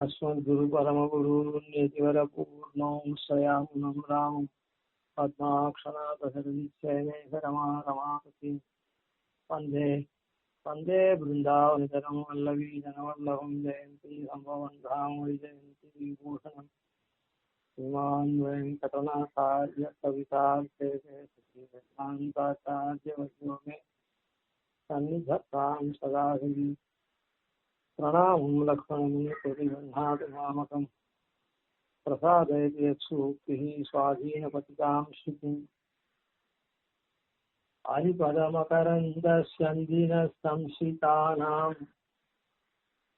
अस्मद्गुरु परमगुरुर्नितिवरपूर्णं स्वयामुनं रामं पद्माक्षरापसरमारमापति वन्दे वन्दे बृन्दावनचरं वल्लवीजनवल्लभं जयन्ती सम्भवं धाम जयन्ती विभूषणं श्रीमान् वेङ्कटनाथार्य कवितार्थे मे सन्निधत्तां सदा हृदि प्रणामं लक्ष्मणमुनिप्रतिबन्धातुमामकं प्रसादयति यत्सूक्तिः स्वाधीनपतितां श्रुतिम् हरिपदमकरन्दस्यन्दिनसंशितानाम्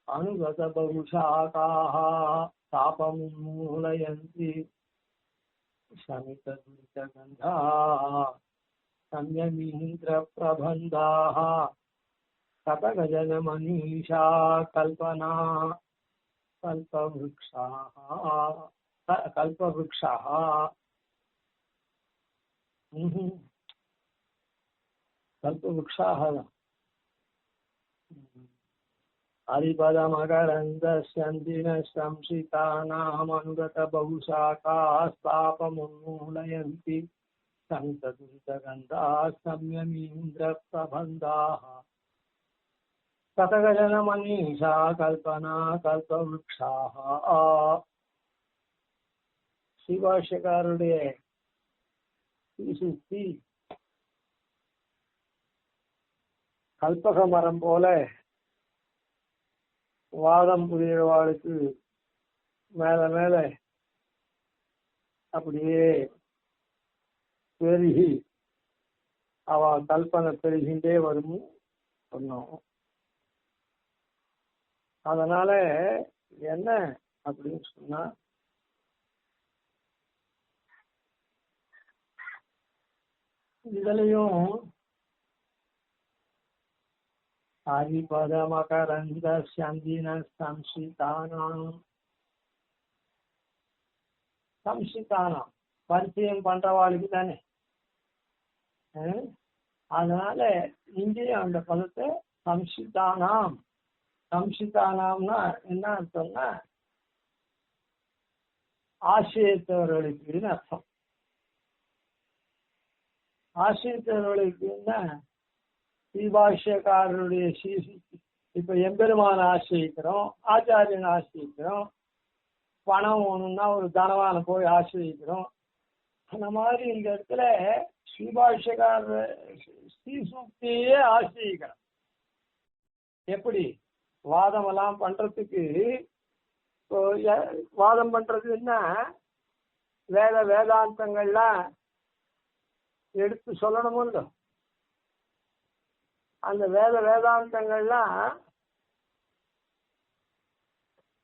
अनुगतबहुशाखाः तापमुन्मूलयन्ति शमितदुरितगन्धाः संयमीन्द्रप्रबन्धाः कतगजनमनीषा कल्पना कल्पवृक्षाः कल्पवृक्षाः हरिपदमकरन्दस्यन्दिनसंशितानामनुगतबहुशाखास्तापमुन्मूलयन्ति सन्तदुरितगन्धाः संयमीन्द्रप्रबन्धाः कतगजनमनीषा कल्पना कल्पवृक्षाः शिवाशकारुடைய சுத்தி கல்பக மரம் போல வாதம் புரியவாளுக்கு மேல மேல அப்படியே பெருகி அவ கல்பனை பெருகின்றே வரும் சொன்னோம். அதனால என்ன அப்படின்னு சொன்னா, இதுலயும் ஹரிபதமகரந்த சந்தின சம்சிதானாம் சம்சிதானாம் பரிச்சயம் பண்றவாளுக்கு தானே. அதனால இங்கேயும் அந்த பதத்தை சம்சிதானாம் சம்சிதானாம்னா என்ன அர்த்தம்னா ஆசிரியத்தவர்களுக்குன்னு அர்த்தம். ஆசிரியத்தவர்களுக்குன்னா ஸ்ரீபாஷ்யக்காரருடைய இப்ப எம்பெருமான ஆசிரியிக்கிறோம், ஆச்சாரியன் ஆசிரியிக்கிறோம், பணம் வேணும்னா ஒரு தனவான போய் ஆசிரியிக்கிறோம். அந்த மாதிரி இந்த இடத்துல ஸ்ரீபாஷ்யக்காரர் ஸ்ரீசூக்தியே ஆசிரியிக்கிறோம். எப்படி வாதம் எல்லாம் பண்றதுக்கு, வாதம் பண்றதுன்னா வேதாந்தங்கள்லாம் எடுத்து சொல்லணுமோ இல்லை. அந்த வேதாந்தங்கள்லாம்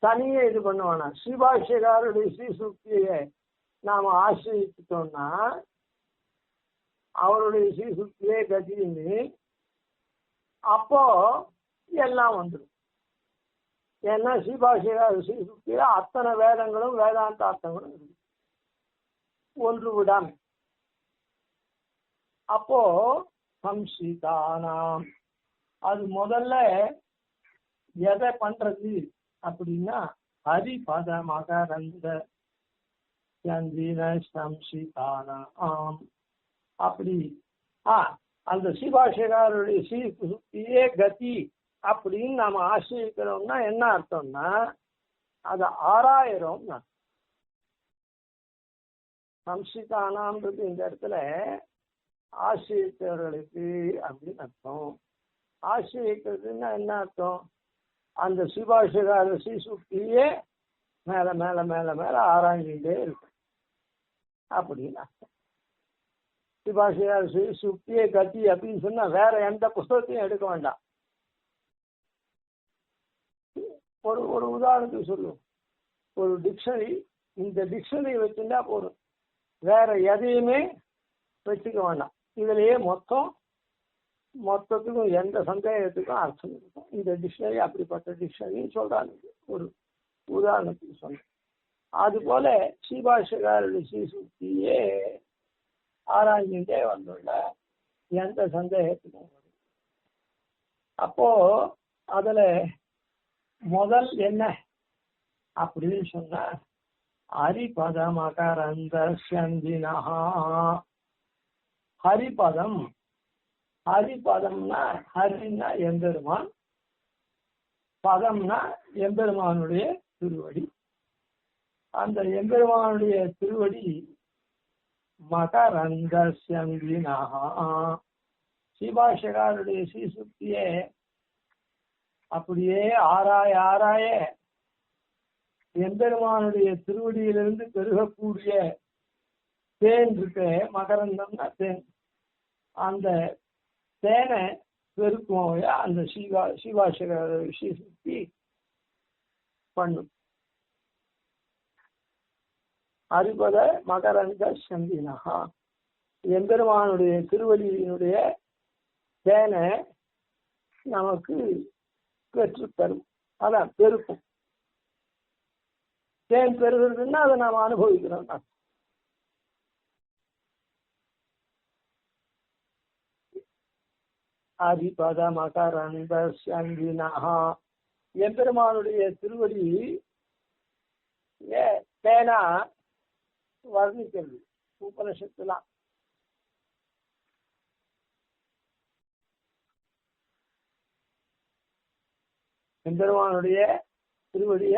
தனியே இது பண்ணுவானா. ஸ்ரீபாஷ்யக்காரருடைய ஸ்ரீசூக்தியை நாம ஆசிரியிட்டோம்னா அவருடைய ஸ்ரீசூக்தியே கத்தின்னு அப்போ எல்லாம் வந்துடும். ஏன்னா ஸ்ரீபாஷ்யக்காரர் ஸ்ரீசூக்தியில அத்தனை வேதங்களும் வேதாந்த அர்த்தங்களும் இருக்கு, ஒன்று விடாம. அப்போ சம்சிதானாம் அது முதல்ல எதை பண்றது அப்படின்னா ஹரிபதமகரந்த சம்சிதானாம் அப்படி அந்த ஸ்ரீபாஷ்யக்காரருடைய ஸ்ரீசுக்தியே கதி அப்படின்னு நாம ஆசிரியக்கிறோம்னா என்ன அர்த்தம்னா அது 6000 சம்சிதானாம்ன்றது இந்த இடத்துல ஆசிரியத்தவர்களுக்கு அப்படின்னு அர்த்தம். ஆசிரியக்கிறதுன்னா என்ன அர்த்தம், அந்த ஸ்ரீபாஷ்யக்காரர் ஸ்ரீசுக்தியே மேல மேல மேல மேல ஆராய்ந்துட்டே இருக்கும் அப்படின்னு அர்த்தம். ஸ்ரீபாஷ்யக்காரர் ஸ்ரீசுக்தியே கத்தி அப்படின்னு சொன்னா வேற எந்த புஸ்தகத்தையும் எடுக்க வேண்டாம். ஒரு உதாரணத்துக்கு சொல்லுவோம், ஒரு டிக்ஷனரி, இந்த டிக்ஷனரி வச்சுட்டா போதும், வேற எதையுமே வச்சுக்க வேண்டாம். இதுலயே மொத்தத்துக்கும் எந்த சந்தேகத்துக்கும் அர்த்தம் இருக்கும். இந்த டிக்ஷனரி அப்படிப்பட்ட டிக்ஷனரின்னு சொல்றாங்க. ஒரு உதாரணத்துக்கு சொன்னேன். அது போல ஸ்ரீபாஷ்யக்காரருடைய ஸ்ரீசுக்தியே ஆராய்ச்சிட்டே வந்துள்ள எந்த சந்தேகத்துக்கும் வரும். அப்போ அதுல முதல் என்ன அப்படின்னு சொன்ன ஹரிபதம் அகரந்த சந்தினா. ஹரிபதம், ஹரிபதம்னா ஹரின்னா எம்பெருமான், பதம்னா எம்பெருமானுடைய திருவடி. அந்த எம்பெருமானுடைய திருவடி மகரந்த சந்தினா. ஸ்ரீபாஷ்யக்காரருடைய ஸ்ரீசுக்தியே அப்படியே ஆராய ஆராய எம்பெருமானுடைய திருவடியிலிருந்து பெருகக்கூடிய தேன் இருக்கு. மகரந்தம்னா தேன். அந்த தேனை பெருக்கும் அந்த ஸ்ரீபாஷ்யக்கார ஸ்ரீசுக்தி பண்ணும். அரிபத மகரந்த சந்தினஹா, எம்பெருமானுடைய திருவடியினுடைய தேனை நமக்கு பெற்றுத்தரும். அதான் பெருக்கும். தேன் பெறுகிறதுன்னா அதை நாம் அனுபவிக்கிறோம். அரிபத மகரந்த சந்தினஹா, எம்பெருமானுடைய திருவடி தேனா வர்ணிக்கிறது உபனிஷத்துலாம். எம்பெருமானுடைய திருவடிய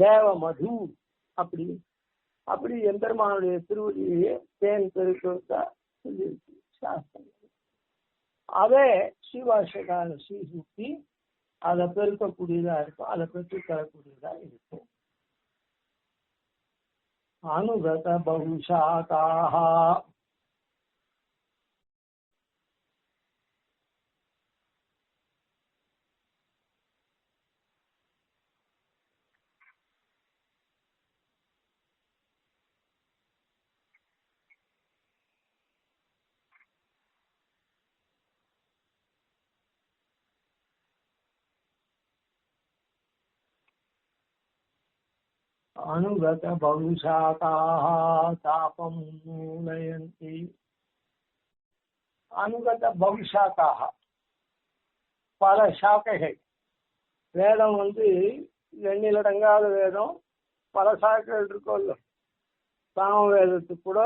தேவ மது அப்படி அப்படி எம்பெருமானுடைய திருவடியை தேன் பெருக்கிறதா சொல்லியிருக்கு சாஸ்திரம். அதே ஸ்ரீபாஷ்யக்கார ஸ்ரீசுக்தி அதை பெருக்கக்கூடியதா இருக்கும், அதை பெற்று தரக்கூடியதா இருக்கும். அனுகத பகுஷாகாஹ, அனுகத பகுஷாகாஹ தாபம் மூலயந்தி. அனுகத பகுஷாகாஹ, பல சாக்கைகள். வேதம் எண்ணிலடங்காத வேதம், பல சாக்கைகள் இருக்கும்ல. சாம வேதத்துக்கு கூட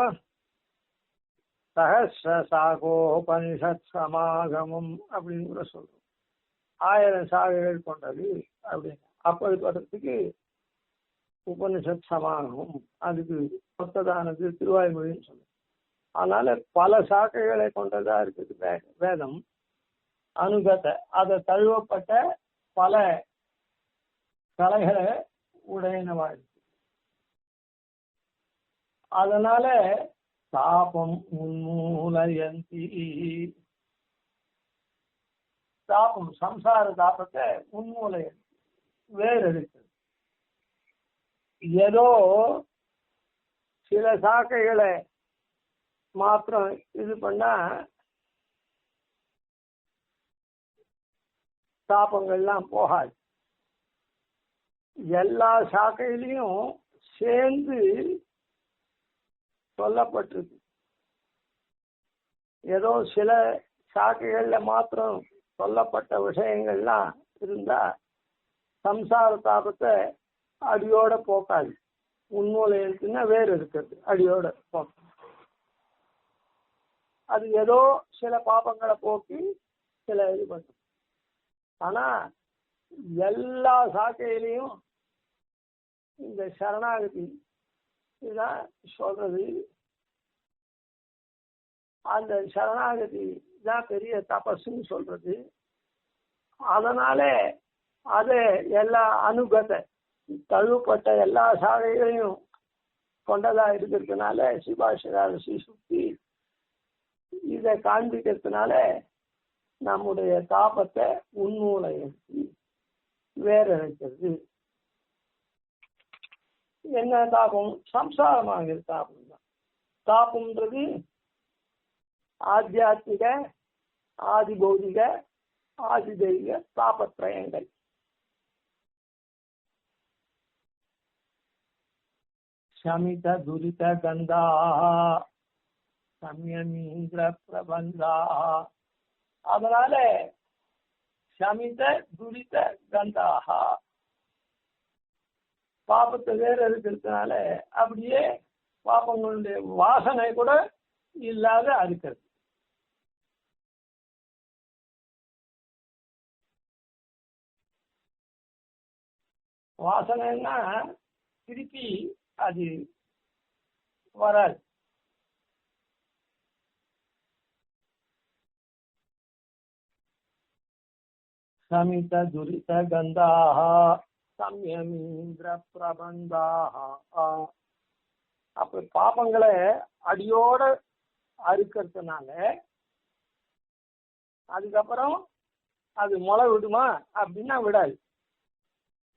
சஹஸ்ர சாகோபனிஷத் சமாகமம் அப்படின்னு கூட சொல்றோம். 1000 சாகைகள் கொண்டது அப்படின்னு. அப்படிப்பட்டதுக்கு உபனிஷத் சமாகமம், அதுக்கு ஒத்ததானது திருவாய்மொழின்னு சொல்லுவோம். அதனால பல சாக்கைகளை கொண்டதா இருக்குது வேதம். அனுகத, அதை தழுவப்பட்ட பல கலைகளை உடையனவா இருக்கு. அதனால தாபம் உன்மூலயந்தி, தாபம் சம்சார தாபத்தை உன்மூலயந்தி வேறு இருக்குது. ஏதோ சில சாக்கைகளை மாத்திரம் இது பண்ணா தாபங்கள்லாம் போகாது. எல்லா சாக்கையிலையும் சேர்ந்து சொல்லப்பட்டிருக்கு. ஏதோ சில சாக்கைகள்ல மாத்திரம் சொல்லப்பட்ட விஷயங்கள்லாம் இருந்தா சம்சார தாபத்தை அடியோட போக்காது. உண்மையில இருக்குன்னா வேறு இருக்கிறது அடியோட போக்க. அது ஏதோ சில பாபங்களை போக்கி சில இது பண்ணும். ஆனா எல்லா சாக்கையிலையும் இந்த சரணாகதி இதுதான் சொல்றது. அந்த சரணாகதி தான் பெரிய தபஸ்ன்னு சொல்றது. அதனால அது எல்லா அனுகத தழுவப்பட்ட எல்லா சாகைகளையும் கொண்டதா இருக்கிறதுனால ஸ்ரீபாஷ்யக்கார ஸ்ரீசுக்தி இதை காண்பிக்கிறதுனால நம்முடைய தாபத்தை உன்மூலயந்தி வேற இருக்கிறது. என்ன தாபம்? சம்சாரமாக தாபம் தான். தாபம்ன்றது ஆத்தியாத்மிக, ஆதி பௌதிக, ஆதி தெய்வ தாபத்ரயங்கள். சமித துரித கந்தா சம்யமீந்திர பிரபந்தா. அதனால சமித துரித கந்தாக, பாபத்தை வேற இருக்கிறதுனால அப்படியே பாபங்களுடைய வாசனை கூட இல்லாத இருக்கிறது. வாசனைன்னா திருப்பி அது வராது. சமித துரித கந்தாக சம்யமீந்திர பிரபந்தாக. அப்ப பாபங்களை அடியோட அறுக்கிறதுனால அதுக்கப்புறம் அது முளை விடுமா அப்படின்னா விடாது,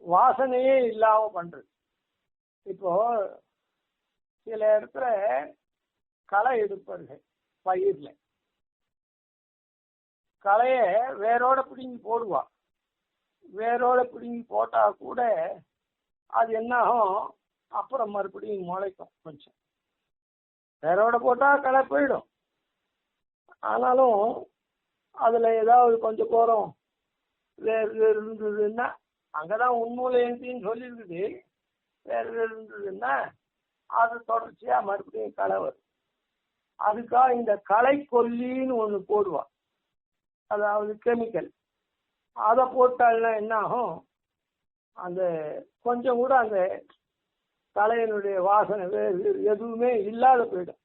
வாசனையே இல்லாம பண்றது. இப்போ சில இடத்துல களை எடுப்பார்கள் பயிர்ல, களைய வேரோட பிடுங்கி போடுவா. வேரோட பிடுங்கி போட்டா கூட அது என்ன ஆகும், அப்புறம் மறுபடியும் முளைக்கும். கொஞ்சம் வேரோட போட்டா களை போயிடும், ஆனாலும் அதுல ஏதாவது கொஞ்சம் போறோம் வேறு இருந்ததுன்னா, அங்கதான் உண்மூலைன்னு சொல்லியிருக்குது, வேறு இருந்ததுன்னா அது தொடர்ச்சியா மறுபடியும் களை வரும். அதுக்காக இந்த களை கொல்லின்னு ஒண்ணு போடுவா, அதாவது கெமிக்கல். அதை போட்டால்னா என்ன ஆகும், அந்த கொஞ்சம் கூட அந்த களையினுடைய வாசனை எதுவுமே இல்லாத போயிடும்.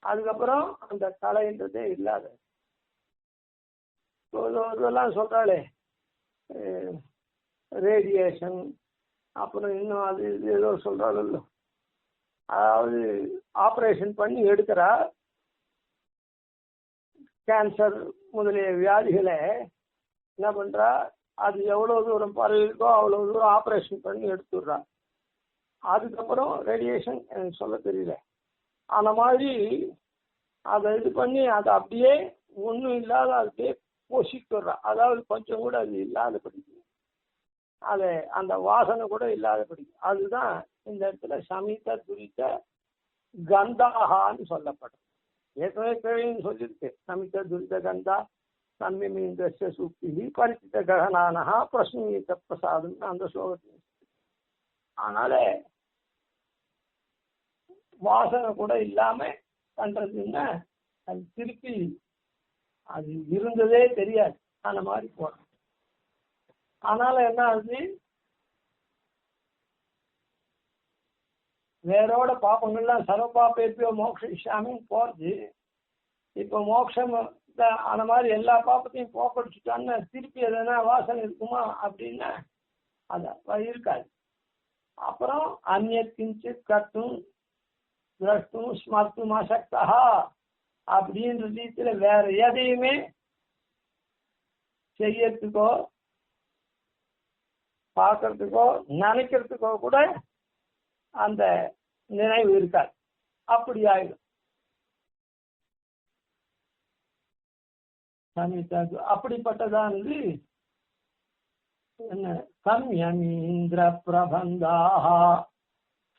அதுக்கப்புறம் அந்த களைன்றதே இல்லாத. இதெல்லாம் சொல்றாளே ரேடியேஷன், அப்புறம் இன்னும் அது ஏதோ சொல்றாள், அதாவது ஆப்ரேஷன் பண்ணி எடுக்கிறா கேன்சர் முதலிய வியாதிகளை என்ன பண்றா, அது எவ்வளவு தூரம் பரவிருக்கோ அவ்வளவு தூரம் ஆப்ரேஷன் பண்ணி எடுத்துடுறா. அதுக்கப்புறம் ரேடியேஷன் எனக்கு சொல்ல தெரியல, அந்த மாதிரி அதை இது பண்ணி அதை அப்படியே ஒன்றும் இல்லாத அப்படியே பொசிக்கிறா. அதாவது கொஞ்சம் கூட அது இல்லாத படிக்கும், அதை அந்த வாசனை கூட இல்லாத படிக்கும். அதுதான் இந்த இடத்துல சமித துரித கந்தாகான்னு சொல்லப்படும். ஏற்கனவே கேள்வின்னு சொல்லியிருக்கு, சமித துரித கந்தா சம்யமீந்திர சூக்தி பரிச்சித ககனானஹா பிரஸ்னீத பிரசாதம் அந்த ஸ்லோகத்தில். அதனால வாசனை கூட இல்லாம பண்றதுன்னா அது திருப்பி அது இருந்ததே தெரியாது, அந்த மாதிரி போறோம். அதனால என்ன ஆகுது, வேரோட பாப்பங்கள்லாம் சர்வபாப்பேப்பியோ மோக்ஷிஷாமின்னு போறது. இப்ப மோட்சம் அந்த மாதிரி எல்லா பாப்பத்தையும் போக்கடிச்சுட்டான்னு திருப்பி எதனா வாசனை இருக்குமா அப்படின்னா அது இருக்காது. அப்புறம் அந்நிய கிஞ்சித் கர்த்தும் திரஷ்டும் ஸ்மர்த்தும் அசக்தா அப்படின்ற ரீதியில வேற எதையுமே செய்யறதுக்கோ பார்க்கறதுக்கோ நினைக்கிறதுக்கோ கூட அந்த நினைவு இருக்காது, அப்படி ஆயிடும். அப்படிப்பட்டதானது என்ன, சம்யமீந்திர பிரபந்தாக.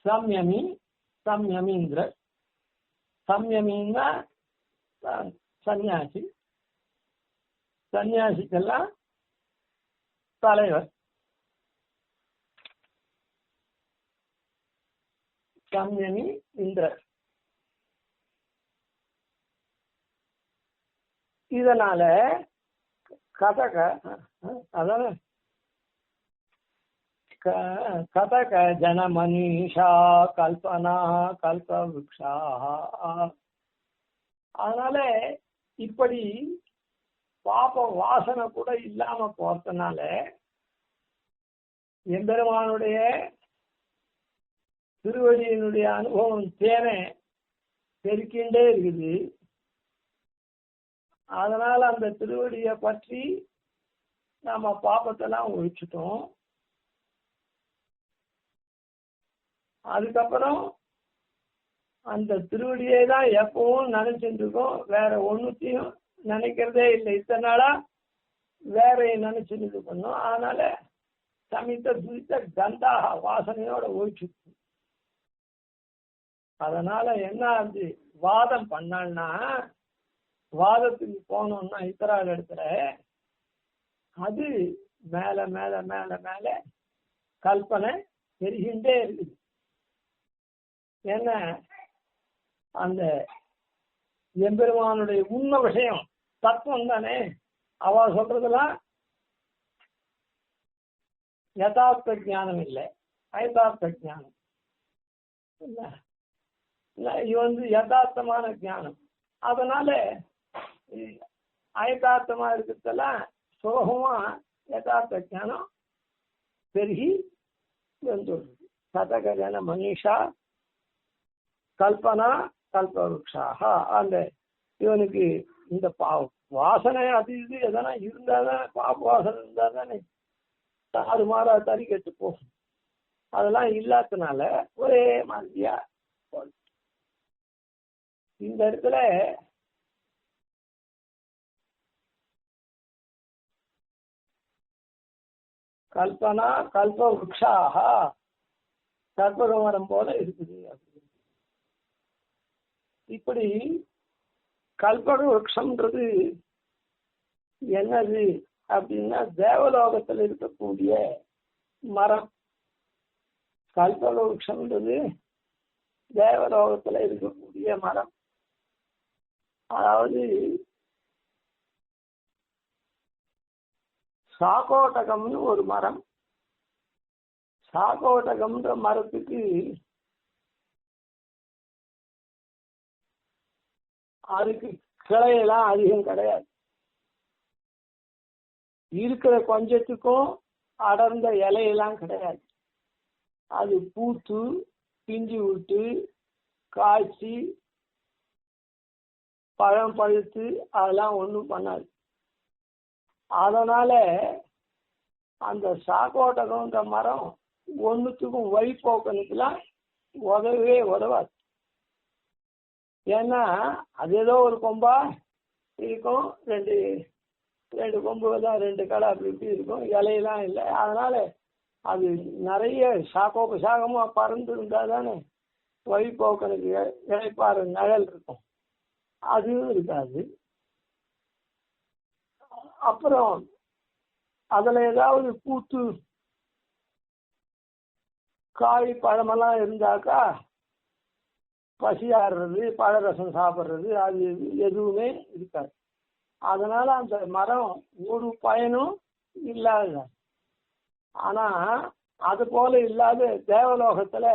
சம்யமி சம்யமீந்திர, சம்யமின்னா சன்னியாசி, சன்னியாசிக்கெல்லாம் தலைவர். சம்யமி இந்திரர். இதனால கதக, அதாவது கதக ஜன மனிஷா கல்பனா கல்ப விருக்ஷா. அதனால இப்படி பாப வாசனை கூட இல்லாம போறதுனால எம்பெருமானுடைய திருவடியினுடைய அனுபவம் தேனை பெருக்கின்றே இருக்குது. அதனால அந்த திருவடியை பற்றி நம்ம பாப்பத்தெல்லாம் ஒழிச்சிட்டோம். அதுக்கப்புறம் அந்த திருவடியை தான் எப்பவும் நினைச்சுட்டு இருக்கோம், வேற ஒன்னுத்தையும் நினைக்கிறதே இல்லை. இத்தனை நாளா வேற நினைச்சுட்டு இது பண்ணோம். அதனால சமித்த துரித்த கந்தாக வாசனையோட ஒழிச்சுட்டு. அதனால என்ன ஆகுது, வாதம் பண்ணான்னா, வாதத்துக்கு போனோம்னா இத்தரால் இடத்துல அது மேல மேல மேல மேல கல்பனை பெருகின்றே இருக்குது. ஏன்னா அந்த எம்பெருமானுடைய உண்மை விஷயம் தத்துவம் தானே. அவ சொல்றதெல்லாம் யதார்த்த ஞானம் இல்லை, அயதார்த்த ஞானம். இது யதார்த்தமான ஞானம். அதனால அயதார்த்தமா இருக்கிறதெல்லாம் சுலபமா யதார்த்த ஞானம் பெருகி வந்துடுது. சதகஜன மனிஷா கல்பனா கல்பவருஷாக. அந்த இவனுக்கு இந்த வாசனை அது இது எதனா இருந்தாதான், பாப்ப வாசனை இருந்தா தானே தாறுமாறா தறி கெட்டு போகும். அதெல்லாம் இல்லாதனால ஒரே மாதிரியா இந்த இடத்துல கல்பனா கல்ப விருட்சாக கற்பகமரம் போல இருக்குது. இப்படி கல்பக விருட்சம்ன்றது என்னது அப்படின்னா தேவலோகத்தில் இருக்கக்கூடிய மரம். கல்பக விருட்சம்ன்றது தேவலோகத்தில் இருக்கக்கூடிய மரம். அதாவது சாகோட்டகம்னு ஒரு மரம். சாகோட்டகம்ன்ற மரத்துக்கு அதுக்கு கிளையெல்லாம் அதிகம் கிடையாது. இருக்கிற கொஞ்சத்துக்கும் அடர்ந்த இலையெல்லாம் கிடையாது. அது பூத்து பிஞ்சு விட்டு காய்ச்சி பழம் பழுத்து அதெல்லாம் ஒன்றும் பண்ணாது. அதனால அந்த சாக்கோட்டகம்ன்ற மரம் ஒன்றுத்துக்கும் வழிபோக்கனுக்குலாம் உதவவே உதவாது. ஏன்னா அது ஏதோ ஒரு கொம்பா இருக்கும், ரெண்டு கொம்பு தான், ரெண்டு கடை அப்படி இப்படி இருக்கும், இலையெல்லாம் இல்லை. அதனால அது நிறைய சாகமா பறந்து இருந்தா தானே வழிபோக்கனுக்கு இழைப்பாறு நிழல் இருக்கும். அதுவும் இருக்காது. அப்புறம் அதுல ஏதாவது பூத்து காய் பழமெல்லாம் இருந்தாக்கா பசியாடுறது, பழரசம் சாப்பிட்றது அது எதுவுமே இருக்காது. அதனால அந்த மரம் ஒரு பயனும் இல்லாத. ஆனா அது போல இல்லாத தேவலோகத்துல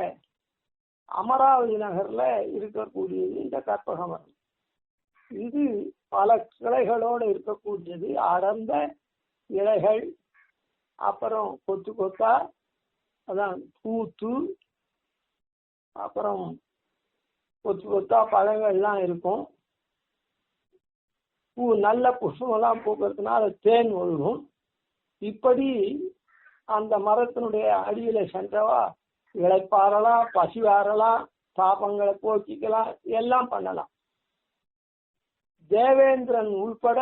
அமராவதி நகர்ல இருக்கக்கூடியது இந்த கற்பக மரம். இது பல கிளைகளோடு இருக்கக்கூடியது. அடர்ந்த இலைகள், அப்புறம் கொத்து கொத்தா அதான் பூத்து, அப்புறம் கொத்து கொத்தா பழங்கள்லாம் இருக்கும். பூ நல்ல புஷ்பமெல்லாம் பூக்கிறதுனால தேன் ஒழுகும். இப்படி அந்த மரத்தினுடைய அடியில சென்றவா இளைப்பாறலாம், பசி வாரலாம், தாபங்களை போக்கிக்கலாம், எல்லாம் பண்ணலாம். தேவேந்திரன் உள்பட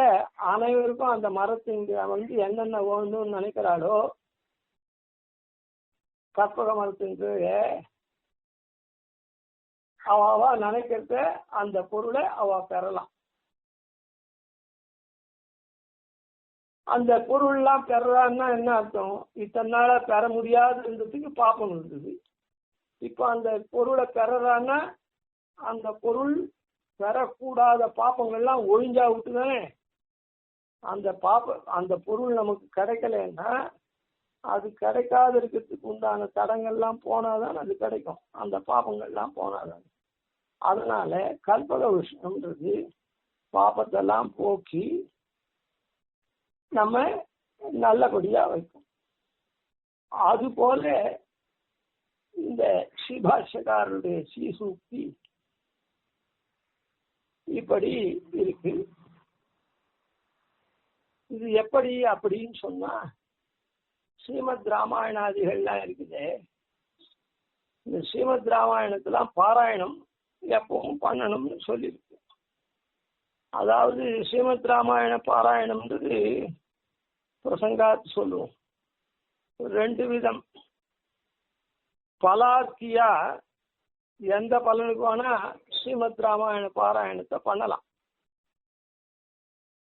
அனைவருக்கும் அந்த மரத்தின் என்னென்ன வேணும்னு நினைக்கிறாளோ கற்பக மரத்தின் அவ நினைக்கிறத அந்த பொருளை அவ பெறலாம். அந்த பொருள்லாம் பெறான்னா என்ன அர்த்தம்? இத்தனை நாளா பெற முடியாது இருந்ததுக்கு பாப்பம் இருந்தது. இப்ப அந்த பொருளை பெறான்னா அந்த பொருள் பெறக்கூடாத பாப்பங்கள்லாம் ஒழிஞ்சா விட்டுதானே. அந்த பொருள் நமக்கு கிடைக்கலன்னா அது கிடைக்காத இருக்கிறதுக்கு உண்டான தடங்கள்லாம் போனாதான் அது கிடைக்கும். அந்த பாப்பங்கள்லாம் போனாதான். அதனால கல்பக விஷயம்ன்றது பாப்பத்தெல்லாம் போக்கி நம்ம நல்லபடியா வைக்கும். அது போல இந்த ஸ்ரீபாஷ்யக்காரருடைய ஸ்ரீசூக்தி இப்படி இருக்கு. இது எப்படி அப்படின்னு சொன்னா, ஸ்ரீமத் ராமாயணாதிகள்லாம் இருக்குது. இந்த ஸ்ரீமத் ராமாயணத்தெல்லாம் பாராயணம் எப்பவும் பண்ணணும்னு சொல்லியிருக்கு. அதாவது ஸ்ரீமத் ராமாயண பாராயணம்ன்றது பிரசங்காத்து சொல்லுவோம். ரெண்டு விதம். பலாக்கியா எந்த பலனுக்கு வேணா ஸ்ரீமத் ராமாயண பாராயணத்தை பண்ணலாம்.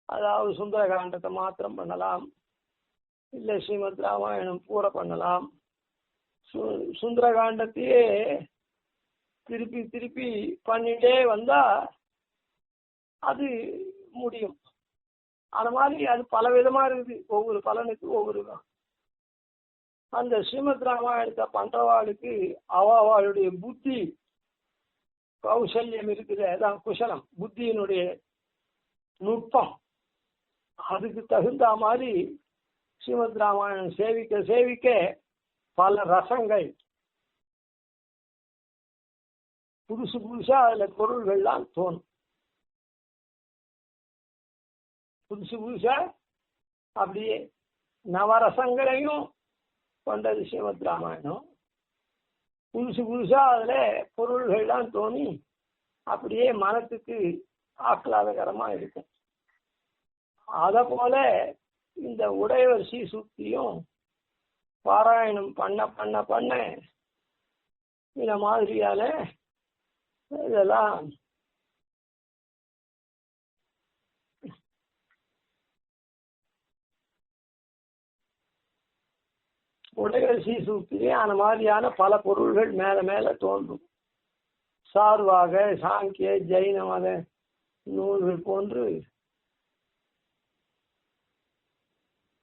அதாவது சுந்தரகாண்டத்தை மாத்திரம் பண்ணலாம், இல்லை ஸ்ரீமத் ராமாயணம் பூரா பண்ணலாம், சுந்தரகாண்டத்தையே திருப்பி திருப்பி பண்ணிட்டே வந்தா அது முடியும். அந்த மாதிரி அது பல விதமா இருக்குது, ஒவ்வொரு பலனுக்கு ஒவ்வொரு. அந்த ஸ்ரீமத் ராமாயணத்தை பண்றவாளுக்கு அவளுடைய புத்தி கௌசல்யம் இருக்குது, அதான் குசலம், புத்தியினுடைய நுட்பம். அதுக்கு தகுந்த மாதிரி ஸ்ரீமத் ராமாயணம் சேவிக்க சேவிக்க பல ரசங்கள் புதுசு புதுசா அதுல பொருள்கள்லாம் தோணும். புதுசு புதுசா அப்படியே நவரசங்களையும் கொண்டது ஸ்ரீமத் ராமாயணம். புதுசு புதுசா அதுல பொருள்கள்லாம் தோணி அப்படியே மனத்துக்கு ஆஹ்லாதகரமா இருக்கும். அத போல இந்த உடையவர் ஸ்ரீசூக்தியும் பாராயணம் பண்ண பண்ண பண்ண இந்த மாதிரியான இதெல்லாம் உடையவர் ஸ்ரீசூக்தியே அந்த மாதிரியான பல பொருள்கள் மேல மேல தோன்றும். சார்வாக சாங்கிய ஜெயின மத நூல்கள் போன்று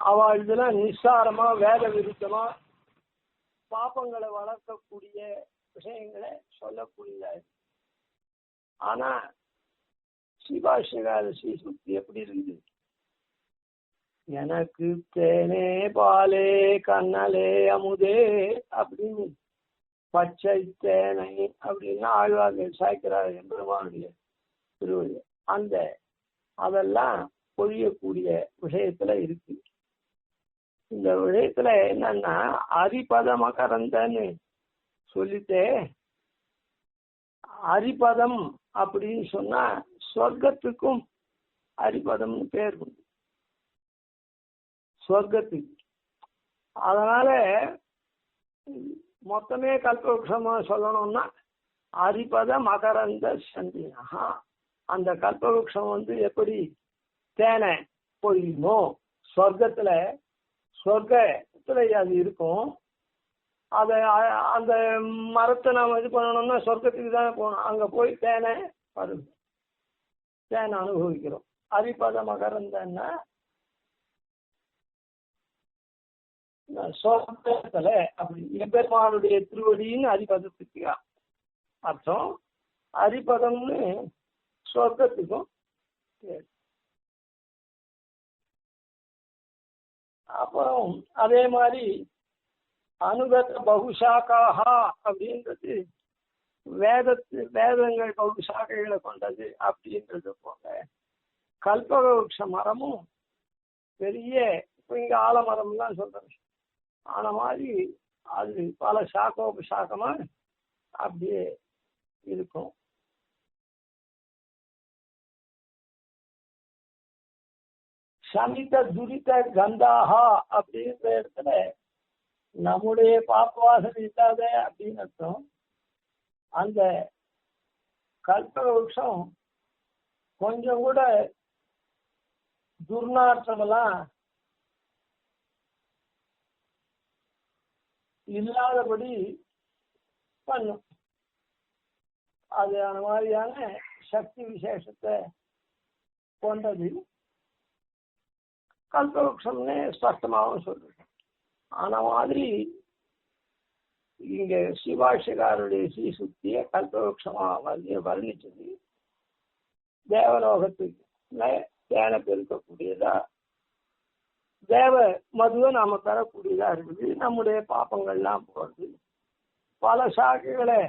அவள் இதெல்லாம் நிஸ்சாரமா வேத விருத்தமா பாப்பங்களை வளர்க்கக்கூடிய விஷயங்களை சொல்லக்கூடியதா. ஆனா சிவாஷிகார ஸ்ரீசூக்தி எப்படி இருக்குது? எனக்கு தேனே பாலே கண்ணலே அமுதே அப்படின்னு பச்சை தேனை அப்படின்னா ஆழ்வார்கள் சாய்க்கிறார் எம்பெருமானுடைய திருவள்ளி. அந்த அதெல்லாம் பொழியக்கூடிய விஷயத்துல இருக்கு. இந்த விஷயத்துல என்னன்னா அரிபத மகரந்தன்னு சொல்லிட்டு, அரிபதம் அப்படின்னு சொன்னா சொர்க்கத்துக்கும் அரிபதம்னு பேர் உண்டு, சொர்க்கத்துக்கு. அதனால மொத்தமே கல்பவருஷமா சொல்லணும்னா அரிபத மகரந்த சந்தினா, அந்த கல்பவருஷம் எப்படி தேனை பொழியுமோ சொர்க்கத்துல, சொர்க்கத்துல அது இருக்கும். அதை அந்த மரத்தை நாம் இது பண்ணணும்னா சொர்க்கத்துக்கு தானே போகணும். அங்க போய் தேனை வருது, தேனை அனுபவிக்கிறோம். அரிபத மகரந்தன்னா சொர்க்கத்துல அப்படி எம்பெருமானுடைய திருவடின்னு அரிபதத்துக்கு அர்த்தம். அரிபதம்னு சொர்க்கத்துக்கும். அப்புறம் அதே மாதிரி அனுகத பகுஷாக்காகா அப்படின்றது வேதங்கள் பகுஷாக்கைகளை கொண்டது அப்படின்றது போல கல்பவருஷ மரமும் பெரிய, இப்ப இங்க ஆலமரம்லாம் சொல்றேன், ஆன மாதிரி அது பல சாக்கோபசாக்கமா அப்படியே இருக்கும். சமித துரித கந்தாகா அப்படின்ற இடத்துல நம்முடைய பாப்பவாசம் இல்லாத அப்படின்னு அர்த்தம். அந்த கல்பவருஷம் கொஞ்சம் கூட துர்நாற்றமெல்லாம் இல்லாதபடி பண்ணும். அது அந்த மாதிரியான சக்தி விசேஷத்தை கொண்டது கல்பவருஷம்னு ஸ்பஷ்டமாகவும் சொல்றேன். ஆன மாதிரி இங்க சிவாஷிகாருடைய ஸ்ரீசுத்திய கல்பவருஷமா வர்ணிச்சது தேவலோகத்துக்கு தேனை பெருக்கக்கூடியதா, தேவ மதுவை நாம பெறக்கூடியதா இருக்குது. நம்முடைய பாப்பங்கள்லாம் போறது. பல சாக்கைகளை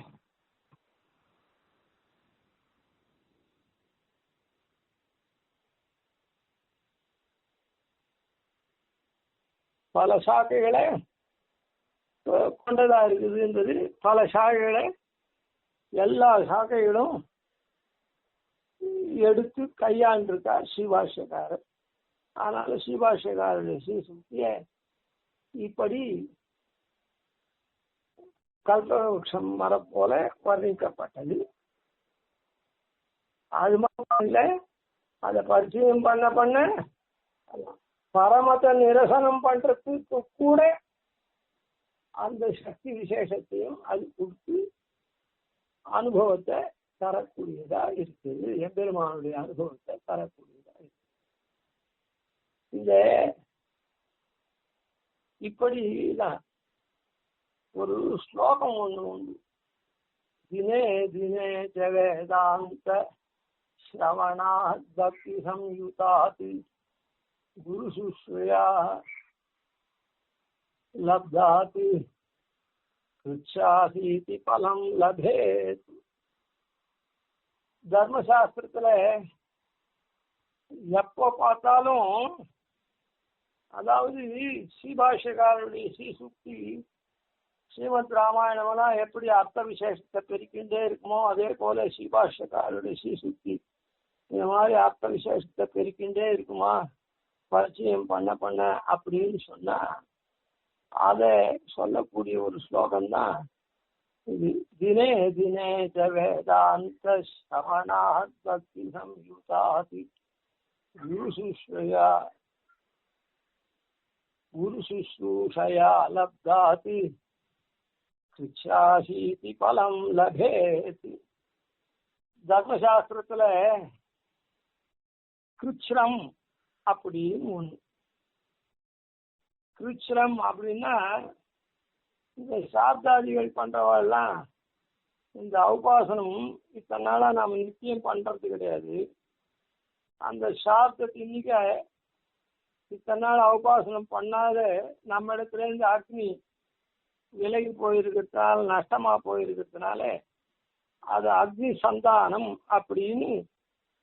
கொண்டதா இருக்குதுன்றது. பல சாக்கைகளை எல்லா சாக்கைகளும் எடுத்து கையாண்டிருக்கார் ஸ்ரீபாஷ்யக்காரர். அதனால ஸ்ரீபாஷ்யக்காரருடைய ஸ்ரீசுக்திய இப்படி கல்பவருஷம் மரம் போல வர்ணிக்கப்பட்டது. அது மட்டும் இல்லை, அதை பரிச்சயம் பண்ண பண்ண பரமத்தை நிரசனம் பண்றதுக்கு கூட அந்த சக்தி விசேஷத்தையும் அது கொடுத்து அனுபவத்தை தரக்கூடியதா இருக்குது. எம்பெருமானுடைய அனுபவத்தை தரக்கூடியதா இருக்கு. இந்த இப்படிதான் ஒரு ஸ்லோகம் ஒண்ணு உண்டு. தினே தினே வேதாந்த ஸ்ரவணாத் பக்தி சம்யுதாத் குரு சுஸ்ரயா லப்தாத் கிருச்சாசீதி பலம் லபேத். தர்மசாஸ்திரத்துல எப்போ பார்த்தாலும், அதாவது ஸ்ரீபாஷ்யக்காரருடைய ஸ்ரீசுக்தி ஸ்ரீமத் ராமாயணம்லாம் எப்படி அர்த்த விசேஷத்தை பெருக்கின்றே இருக்குமோ, அதே போல ஸ்ரீபாஷ்யக்காரருடைய ஸ்ரீசுக்தி இந்த மாதிரி அர்த்த விசேஷத்தை பெருக்கின்றே இருக்குமா பரிச்சயம் பண்ண பண்ண அப்படின்னு சொன்னா அதை சொல்லக்கூடிய ஒரு ஸ்லோகம் தான் இது. தினே தினே வேதாந்த ஸ்ரவணாத் பக்தி சம்யுதாத் குரு சுஸ்ரூஷயா லப்தாத் கிருச்சாசீதி பலம் லபேத். தர்மசாஸ்திரத்துல கிருச்ரம் அப்படின்னு ஒண்ணு. கிருச்ரம் அப்படின்னா இந்த சாப்தாதிகள் பண்றவெல்லாம் இந்த உபாசனம் இத்தனை நாளா நாம நித்தியம் பண்றது கிடையாது. அந்த சாப்தத்தை இன்னைக்கு இத்தனை நாள் உபாசனம் பண்ணாத நம்ம இடத்துல இருந்து அக்னி விலகி போயிருக்கிறதுனால, நஷ்டமா போயிருக்கிறதுனால அது அக்னி சந்தானம் அப்படின்னு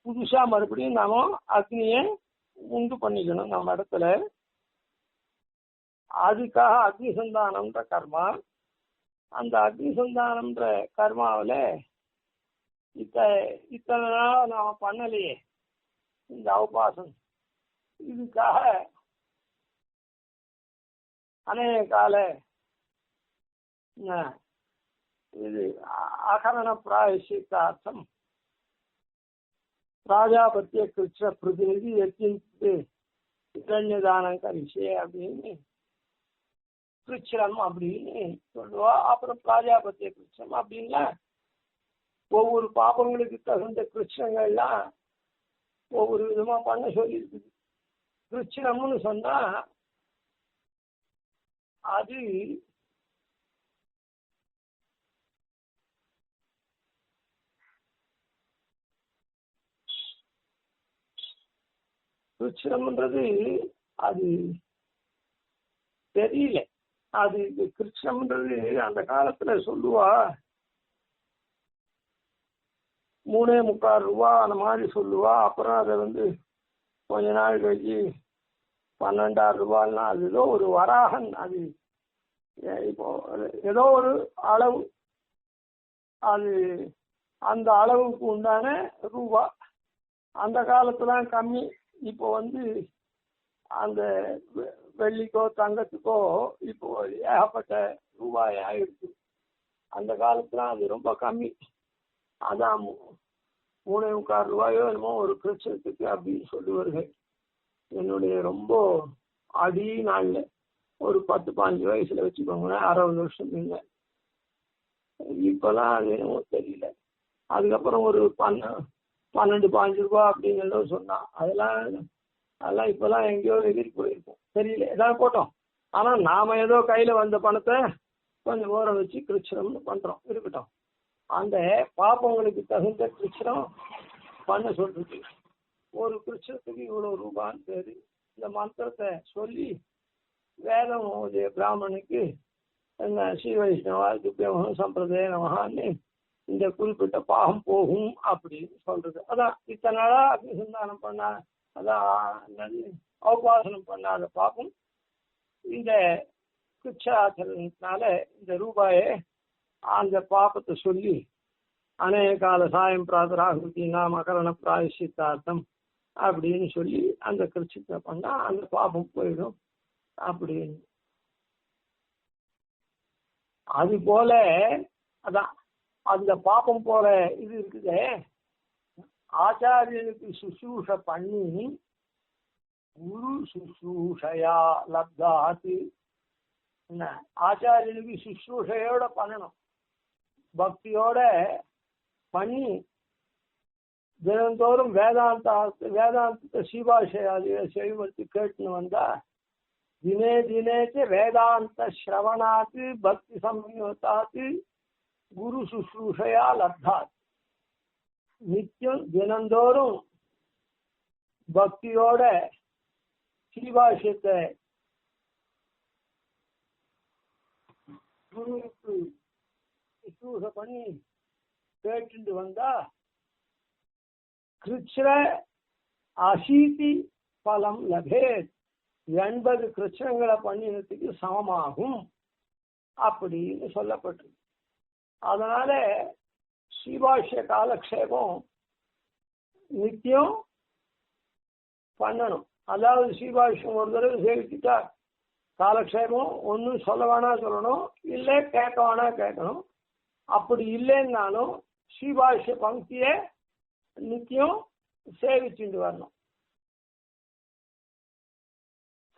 புதுசா மறுபடியும் நாம அக்னிய உண்டு பண்ணிக்கணும் நம்ம இடத்துல. அதுக்காக அக்னி சந்தானம்ன்ற கர்மா. அந்த அக்னி சந்தானம்ன்ற கர்மாவில இத்தனை நாள் நாம பண்ணலையே இந்த உபாசனம், இதுக்காக அநேக கால இது அகரண பிராயசித்தார்த்தம் ராஜாபத்திய கிருஷ்ண பிரதிநிதி எத்திட்டு இரண்யதானம் கரிசே அப்படின்னு கிருஷ்ணம் அப்படின்னு சொல்லுவா. அப்புறம் பிராஜாபத்திய கிருஷ்ணம் அப்படின்னா ஒவ்வொரு பாபங்களுக்கு தகுந்த கிருஷ்ணங்கள்லாம் ஒவ்வொரு விதமா பண்ண சொல்லி இருக்குது. கிருஷ்ணம்னு சொன்னா அது கிருஷ்ணம்ன்றது அது தெரியல. அது கிருஷ்ணம்ன்றது அந்த காலத்துல சொல்லுவா 3.25 ரூபா அந்த மாதிரி சொல்லுவா. அப்புறம் அதை கொஞ்ச நாள் கழிச்சு 12,000 ரூபாய்னா அது ஏதோ ஒரு வராகன். அது இப்போ ஏதோ ஒரு அளவு, அது அந்த அளவுக்கு உண்டான ரூபா. அந்த காலத்துல கம்மி. இப்போ அந்த வெள்ளிக்கோ தங்கத்துக்கோ இப்போ ஏகப்பட்ட ரூபாய் ஆயிருக்கு. அந்த காலத்துல அது ரொம்ப கம்மி. அதான் 3.25 ரூபாயோ என்னமோ ஒரு கிருஷ்ணத்துக்கு அப்படின்னு சொல்லுவார்கள். என்னுடைய ரொம்ப அடி நாள்ல ஒரு 10-15 வயசுல வச்சுக்கோங்களேன், 60 வருஷம் இல்லை. இப்பெல்லாம் அது என்னமோ தெரியல. அதுக்கப்புறம் ஒரு 12-15 ரூபா அப்படிங்கிறத சொன்னான். அதெல்லாம் இப்பெல்லாம் எங்கேயோ எதிரி போயிருக்கும், தெரியல, ஏதாவது போட்டோம். ஆனா நாம ஏதோ கையில வந்த பணத்தை கொஞ்சம் ஓர வச்சு கிருஷ்ணம்னு பண்றோம். இருக்கட்டும். அந்த பாப்பங்களுக்கு தகுந்த கிருஷ்ணம் பண்ண சொல்றது. ஒரு கிருஷ்ணத்துக்கு இவ்வளவு ரூபான்னு பேரு. இந்த மந்திரத்தை சொல்லி வேதம் பிராமணனுக்கு ஸ்ரீ வைஷ்ணவா துப்பியமகம் சம்பிரதாய நமகான்னு இந்த குறிப்பிட்ட பாகம் போகும் அப்படின்னு சொல்றது. அதான் இத்தனை நாளா அக்னிசந்தானம் பண்ணா, அதான் உபாசனம் பண்ணாத பாப்பம் இந்த கிருச்சாச்சரத்தினால இந்த ரூபாயை அந்த பாப்பத்தை சொல்லி அநேக கால சாயம் பிராதராகுதி நாம் அகரண பிராயசித்தார்த்தம் அப்படின்னு சொல்லி அந்த கிருச்சித்தை பண்ணா அந்த பாபம் போயிடும் அப்படின்னு. அது போல அதான் அந்த பாப்பம் போல இது இருக்குது. ஆச்சாரியனுக்கு சுசூஷ பண்ணி குரு சுசூஷயா லப்தாத் என்ன ஆச்சாரியனுக்கு சுஷ்ரூஷையோட பண்ணணும், பக்தியோட பண்ணி தினந்தோறும் வேதாந்தத்தை ஸ்ரீபாஷையாதிகளை செவிமடுத்து கேட்டுன்னு வந்தா தினே தினேச்ச வேதாந்த ஸ்ரவணாத்து பக்தி சம்யோதாத்து குரு சுஷ்ரூஷையா லப்தாத். நித்தியம் தினந்தோறும் பக்தியோட ஸ்ரீபாஷ்யத்தை குருவுக்கு சுஷ்ரூஷை பண்ணி கேட்டு வந்தா கிருஷ்ண அசீதி பலம் லபேத், 80 கிருஷ்ணங்களை பண்ணினதுக்கு சமமாகும் அப்படின்னு சொல்லப்பட்டிருக்கு. அதனால ஸ்ரீபாஷ்ய காலக்ஷேபம் நித்தியம் பண்ணணும். அதாவது ஸ்ரீபாஷ்யம் ஒரு தடவை சேவிச்சுட்டா காலக்ஷேபம் ஒன்றும் சொல்ல வேணா சொல்லணும், இல்லை கேட்க வேணா கேட்கணும். அப்படி இல்லைன்னாலும் ஸ்ரீபாஷ்ய பங்கியை நித்தியம் சேவிச்சுட்டு வரணும்.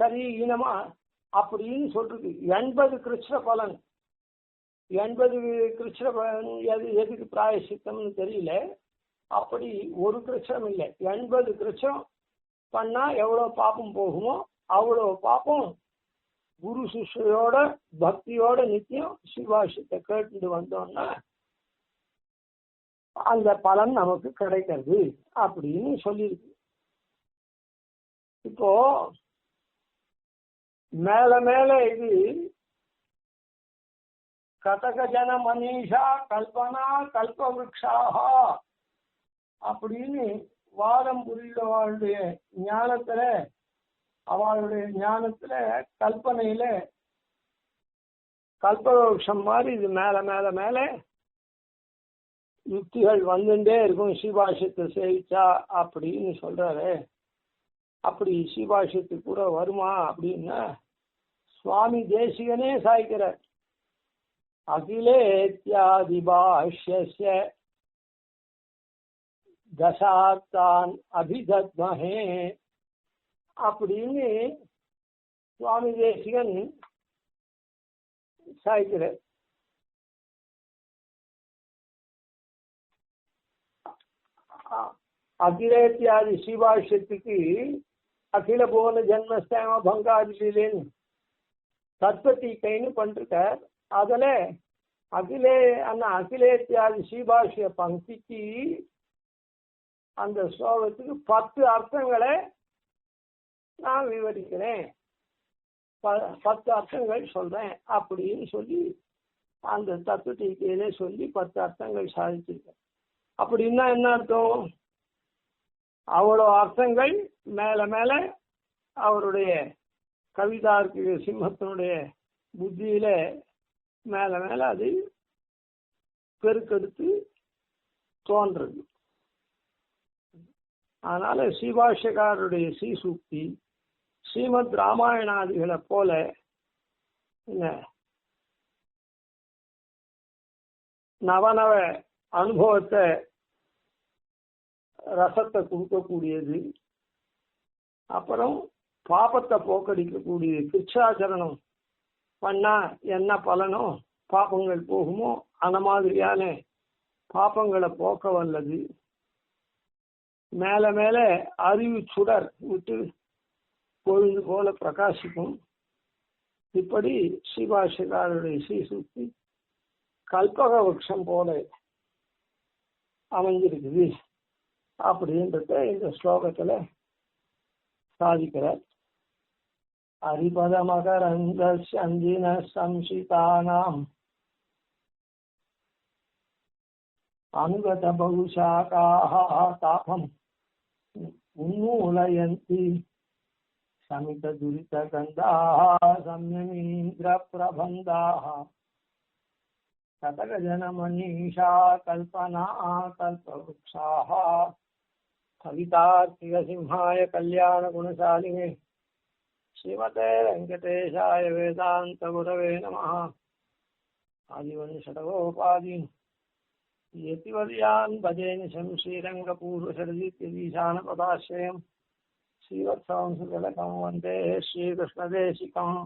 சரி இனமா அப்படின்னு சொல்றது 80 கிருஷ்ண பலன். 80 கிருஷ்ண பலன் எதுக்கு பிராயசித்தம்னு தெரியல. அப்படி ஒரு கிருஷ்ணம் இல்லை, 80 கிருஷ்ணம் பண்ணா எவ்வளவு பாப்பம் போகுமோ அவ்வளவு பாப்பம் குரு சிஷ்யோட பக்தியோட நித்தியம் சிவாஷத்தை கேட்டு வந்தோம்னா அந்த பலன் நமக்கு கிடைக்கிறது அப்படின்னு சொல்லியிருக்கு. இப்போ மேல மேல இது கதக ஜன மனிஷா கல்பனா கல்பவருஷாக அப்படின்னு வாதம் புரிந்தவளுடைய ஞானத்துல, அவளுடைய ஞானத்துல கல்பனையில கல்பவருஷம் மாதிரி இது மேல மேல மேல யுக்திகள் வந்துட்டே இருக்கும் ஸ்ரீபாஷ்யத்தை சேவிச்சா அப்படின்னு சொல்றாரு. அப்படி ஸ்ரீபாஷ்யத்துக்கு கூட வருமா அப்படின்னா சுவாமி தேசிகனே சாய்க்கிறார். அகிலேத்யாதி பாஷ்ய தசார்த்தான் அபிதத்மஹே அப்படின்னு சுவாமி தேசிகன் சாய்க்கிறார். அகிலேத்யாதி ஸ்ரீபாஷ்யத்துக்கு அகில புவன ஜன்மஸ்தேம பங்காதிலேன்னு தத்வத்தீக்கைன்னு பண்ணிருக்கார். அதுல அகிலேத்யாதி ஸ்ரீபாஷ்ய பங்கிக்கு அந்த ஸ்லோகத்துக்கு 10 அர்த்தங்களை நான் விவரிக்கிறேன், 10 அர்த்தங்கள் சொல்றேன் அப்படின்னு சொல்லி அந்த தத்துவத்தீக்கையிலே சொல்லி 10 அர்த்தங்கள் சாதிச்சிருக்கேன். அப்படின்னா என்ன அர்த்தம்? அவ்வளோ அர்த்தங்கள் மேல மேல அவருடைய கவிதார்க்கிக சிம்மத்தினுடைய புத்தியில மேல மேல அது பெருக்கெடுத்து தோன்றது. அதனால ஸ்ரீபாஷ்யக்காரருடைய ஸ்ரீசூக்தி ஸ்ரீமத் ராமாயணாதிகளை போல நவநவ அனுபவத்தை ரசத்தை கொடுக்கக்கூடியது, அப்புறம் பாபத்தை போக்கடிக்கக்கூடியது. கிருச்சாச்சரணம் பண்ணா என்ன பலனோ பாபங்கள் போகுமோ அந்த மாதிரியான பாபங்களை போக்க வல்லது. மேல மேல அறிவு சுடர் விட்டு பொழுது போல பிரகாசிக்கும். இப்படி ஸ்ரீபாஷ்யக்காரருடைய ஸ்ரீசூக்தி கல்பக விருட்சம் போல அமைஞ்சிருக்குது அப்படின்றத இந்த ஸ்லோகத்துல சாதிக்கிறார். ஹரிபத மகரந்த சந்தின சம்சிதானாம் அனுகத பகுஷாகாஹ தாபம் உன்மூலயந்தி சமித துரித கந்தாஹ சம்யமீந்திர பிரபந்தாஹ கதக ஜன மனிஷா கல்பனா கல்பவருக்ஷாஹ கவிதார்க்கிக சிம்ஹாய கல்யாண குணசாலினே ஸ்ரீமதே வெங்கடேஷாய வேதாந்த குரவே நமः. ஆதிவன்ஷடகோபாதீன் யதிவர்யான் பஜேனிஷம் ஸ்ரீரங்கபூர்வசரதித்யதீசானபதாஸ்ரயம் ஸ்ரீவத்சவம்சுகலகம் வந்தே ஸ்ரீகிருஷ்ணதேசிகம்.